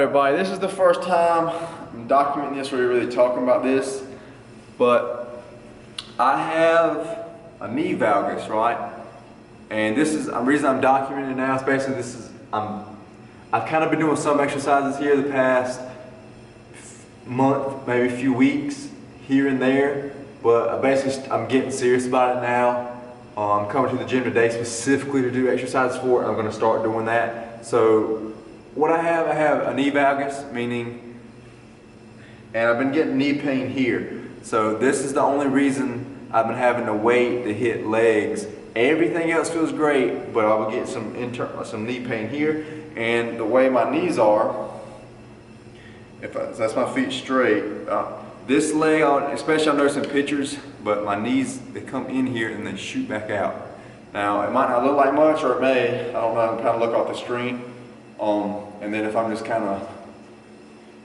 everybody, this is the first time I'm documenting this, we're really talking about this, but I have a knee valgus, right? And this is the reason I'm documenting it now. Is basically I've kind of been doing some exercises here the past month, maybe a few weeks here and there, but basically I'm getting serious about it now. I'm coming to the gym today specifically to do exercises for it. I'm going to start doing that. So what I have a knee valgus, meaning, and I've been getting knee pain here. So this is the only reason I've been having to wait to hit legs. Everything else feels great, but I will get some knee pain here. And the way my knees are, that's my feet straight. This leg, especially I notice in pictures, but my knees, they come in here and they shoot back out. Now, it might not look like much, or it may. I don't know, I'm kind of look off the screen. And then if I'm just kind of,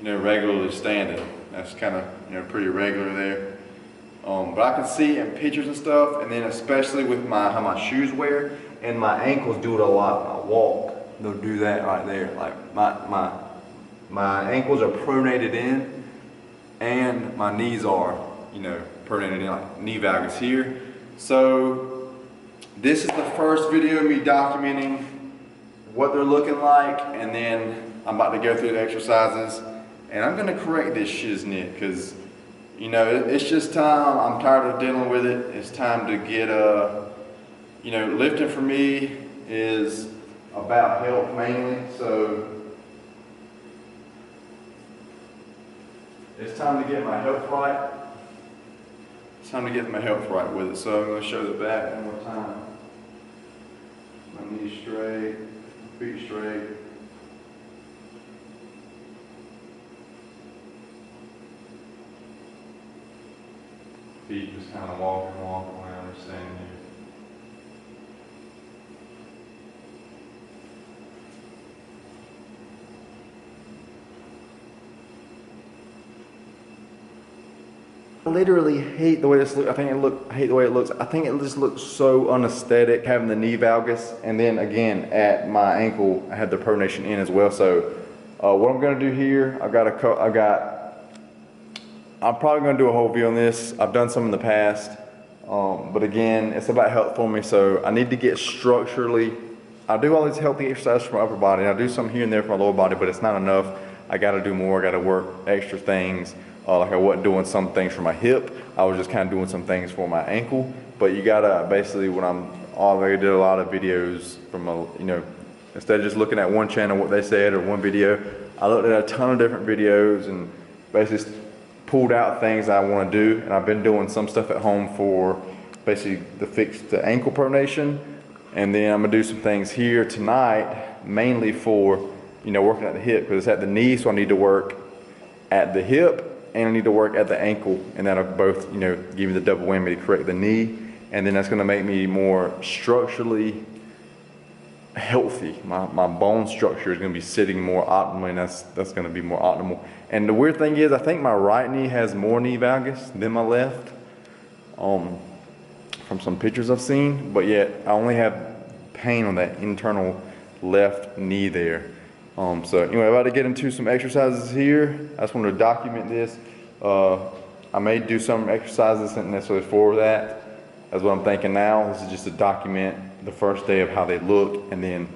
regularly standing, that's kind of, pretty regular there. But I can see in pictures and stuff, and then especially with how my shoes wear, and my ankles do it a lot when I walk. They'll do that right there. Like my ankles are pronated in, and my knees are, pronated in, like knee valgus here. So this is the first video of me documenting what they're looking like, and then I'm about to go through the exercises, and I'm gonna correct this shiznit, because it's just time. I'm tired of dealing with it. It's time to get lifting for me is about health mainly, so it's time to get my health right. It's time to get my health right with it. So I'm going to show the back one more time. My knees straight, feet straight. Feet just kind of walking around or standing here. I literally hate the way this looks. I hate the way it looks. I think it just looks so unaesthetic having the knee valgus, and then again at my ankle I have the pronation in as well. So what I'm going to do here, I'm probably going to do a whole video on this. I've done some in the past, but again, it's about health for me. So I need to get structurally. I do all these healthy exercises for my upper body, and I do some here and there for my lower body, but it's not enough. I got to do more. I got to work extra things. Like I wasn't doing some things for my hip, I was just kind of doing some things for my ankle. But you gotta basically, I did a lot of videos from instead of just looking at one channel, what they said, or one video, I looked at a ton of different videos and basically pulled out things I want to do. And I've been doing some stuff at home for basically to fix the ankle pronation. And then I'm gonna do some things here tonight, mainly for, working at the hip, because it's at the knee, so I need to work at the hip, and I need to work at the ankle, and that'll both, give me the double whammy to correct the knee, and then that's going to make me more structurally healthy. My bone structure is going to be sitting more optimally, and that's going to be more optimal. And the weird thing is, I think my right knee has more knee valgus than my left, from some pictures I've seen, but yet I only have pain on that internal left knee there. So anyway, I'm about to get into some exercises here. I just wanted to document this. I may do some exercises not necessarily for that. That's what I'm thinking now. This is just to document the first day of how they look, and then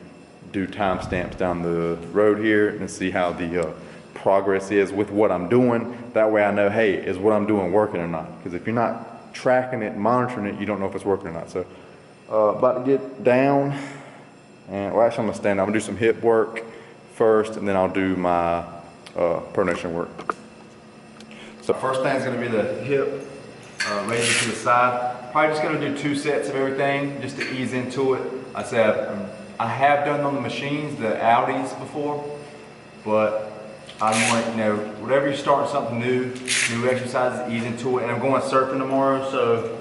do timestamps down the road here and see how the progress is with what I'm doing. That way I know, hey, is what I'm doing working or not? Because if you're not tracking it, monitoring it, you don't know if it's working or not. So about to get down, and well, actually I'm gonna stand up. I'm gonna do some hip work first, and then I'll do my pronation work. So first thing is going to be the hip raising to the side. Probably just going to do 2 sets of everything just to ease into it. I said I have done on the machines, the Audis before, but I'm like, whatever you start something new exercises, ease into it. And I'm going surfing tomorrow, so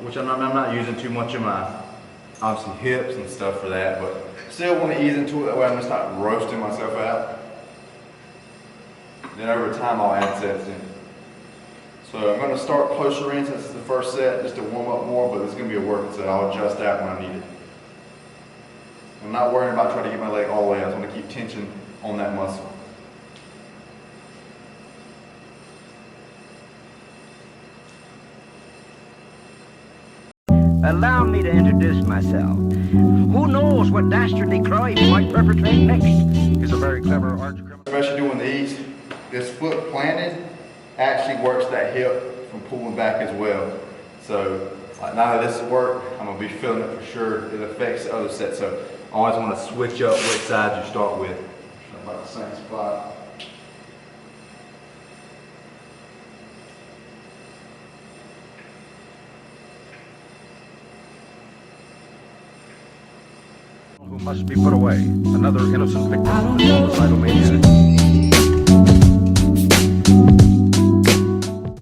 which I'm not using too much of my obviously hips and stuff for that, but still want to ease into it. That way I'm just not roasting myself out. Then over time I'll add sets in. So I'm going to start closer in since it's the first set, just to warm up more, but it's going to be a working set. I'll adjust that when I need it. I'm not worrying about trying to get my leg all the way out. I just want to keep tension on that muscle. Allow me to introduce myself. Who knows what dastardly crime he might perpetrate next? He's a very clever arch criminal. Especially doing these, this foot planted actually works that hip from pulling back as well. So like now that this has worked, I'm gonna be feeling it for sure. It affects the other set. So I always want to switch up which side you start with. About the same spot. Who must be put away. Another innocent victim of the suicidal maniac.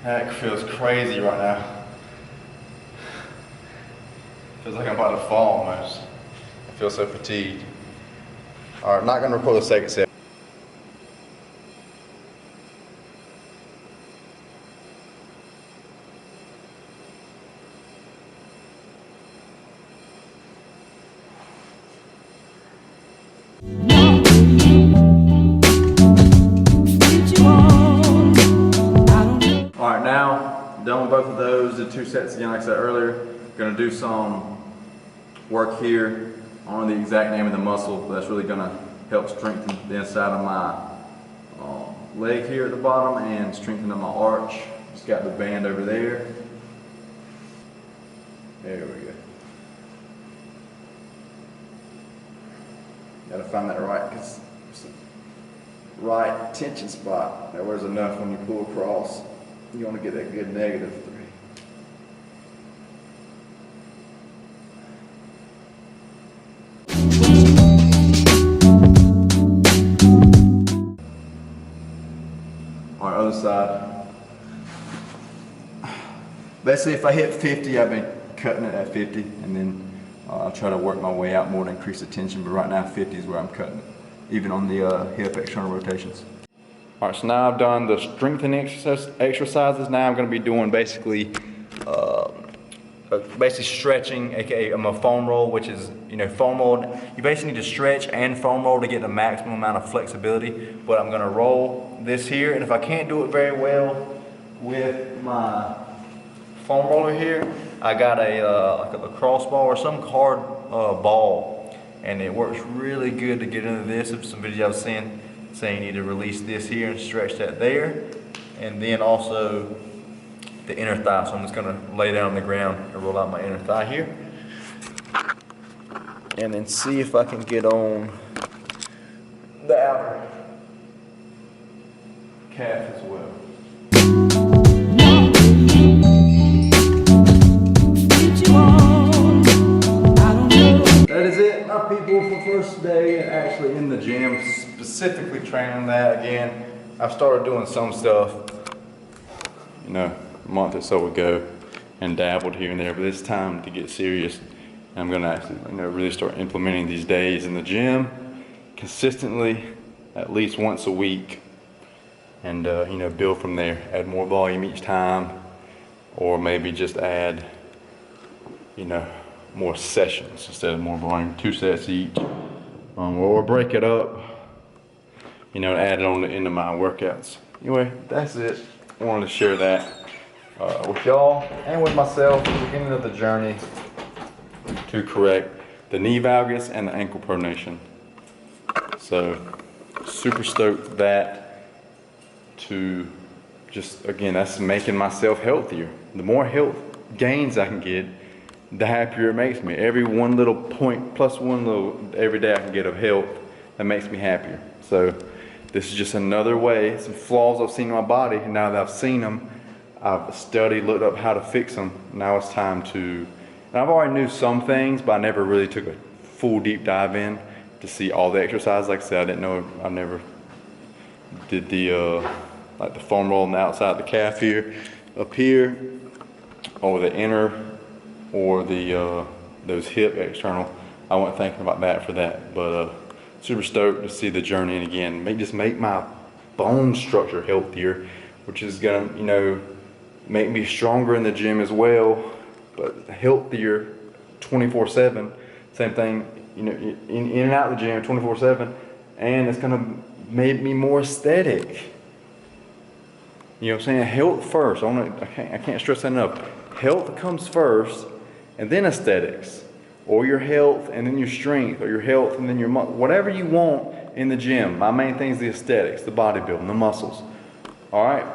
That feels crazy right now. Feels like I'm about to fall almost. I feel so fatigued. All right, I'm not gonna record the second set. Alright, now done with both of those, the 2 sets again like I said earlier. Gonna do some work here on the exact name of the muscle that's really gonna help strengthen the inside of my leg here at the bottom and strengthen my arch. Just got the band over there. There we go. Gotta find that right tension spot. That was enough when you pull across. You want to get that good -3. Alright, other side. Basically, if I hit 50, I've been cutting it at 50, and then I'll try to work my way out more to increase the tension, but right now 50 is where I'm cutting it, even on the hip external rotations. Alright, so now I've done the strengthening exercises. Now I'm going to be doing basically stretching, aka I'm a foam roll, which is, foam roll, you basically need to stretch and foam roll to get the maximum amount of flexibility. But I'm going to roll this here, and if I can't do it very well with my foam roller here, I got like a lacrosse ball or some hard ball, and it works really good to get into this. If some videos I've seen saying you need to release this here and stretch that there, and then also the inner thigh. So I'm just gonna lay down on the ground and roll out my inner thigh here, and then see if I can get on the outer calf as well. That is it, my people, for first day actually in the gym, specifically training that again. I've started doing some stuff, a month or so ago, and dabbled here and there, but it's time to get serious. And I'm gonna actually, really start implementing these days in the gym consistently, at least once a week, and build from there. Add more volume each time, or maybe just add, more sessions instead of more volume, 2 sets each, or break it up, add it on the end of my workouts. Anyway, that's it. I wanted to share that with y'all and with myself at the beginning of the journey to correct the knee valgus and the ankle pronation. So super stoked for that, to just, again, that's making myself healthier. The more health gains I can get, the happier it makes me. Every one little point, plus one little every day I can get of health, that makes me happier. So this is just another way, some flaws I've seen in my body, and now that I've seen them, I've studied, looked up how to fix them. Now it's time to, and I've already knew some things, but I never really took a full deep dive in to see all the exercises. Like I said, I didn't know, I never did the, like the foam roll on the outside of the calf here, up here, or the inner, or the those hip external. I wasn't thinking about that for that, but super stoked to see the journey, and again, just make my bone structure healthier, which is gonna, make me stronger in the gym as well, but healthier 24/7. Same thing, in and out of the gym 24/7, and it's gonna made me more aesthetic. You know what I'm saying? Health first. I can't stress that enough. Health comes first, and then aesthetics. Or your health and then your strength, or your health and then your whatever you want in the gym. My main thing is the aesthetics, the bodybuilding, the muscles. All right?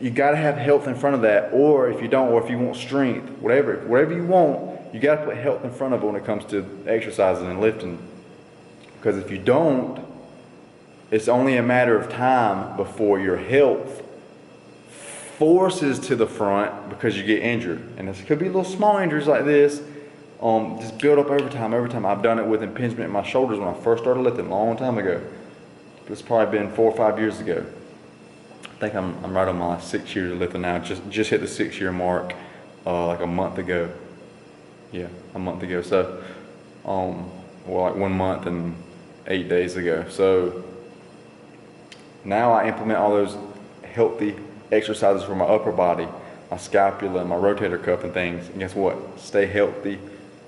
You got to have health in front of that, or if you don't, or if you want strength, whatever you want, you got to put health in front of it when it comes to exercising and lifting. Because if you don't, it's only a matter of time before your health forces to the front because you get injured. And this could be little small injuries like this. Just build up over time. I've done it with impingement in my shoulders when I first started lifting a long time ago. It's probably been 4 or 5 years ago. I think I'm right on my 6 years of lifting now. Just hit the 6-year mark like a month ago. Yeah, a month ago. So, like 1 month and 8 days ago. So now I implement all those healthy exercises for my upper body, my scapula, and my rotator cuff and things. And guess what? Stay healthy.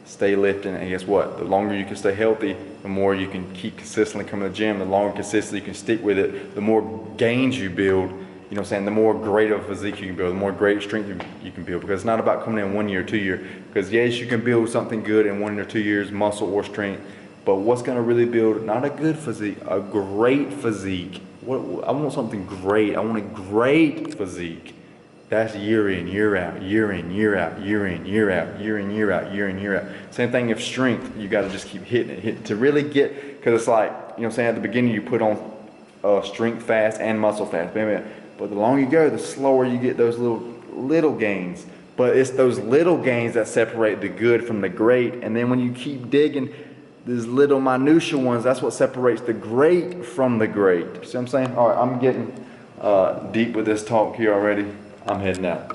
Stay lifting, and guess what? The longer you can stay healthy, the more you can keep consistently coming to the gym, the longer consistently you can stick with it, the more gains you build, you know what I'm saying, the more great of a physique you can build, the more great strength you can build, because it's not about coming in 1 year, 2 year, because yes, you can build something good in 1 or 2 years, muscle or strength, but what's going to really build, not a good physique, a great physique. I want something great. I want a great physique. That's year in, year out, year in, year out, year in, year out, year in, year out, year in, year out. Same thing if strength, you got to just keep hitting it, to really get, because it's like, you know what I'm saying, at the beginning you put on strength fast and muscle fast, but the longer you go, the slower you get those little gains. But it's those little gains that separate the good from the great, and then when you keep digging, these little minutia ones, that's what separates the great from the great. See what I'm saying? All right, I'm getting deep with this talk here already. I'm heading out.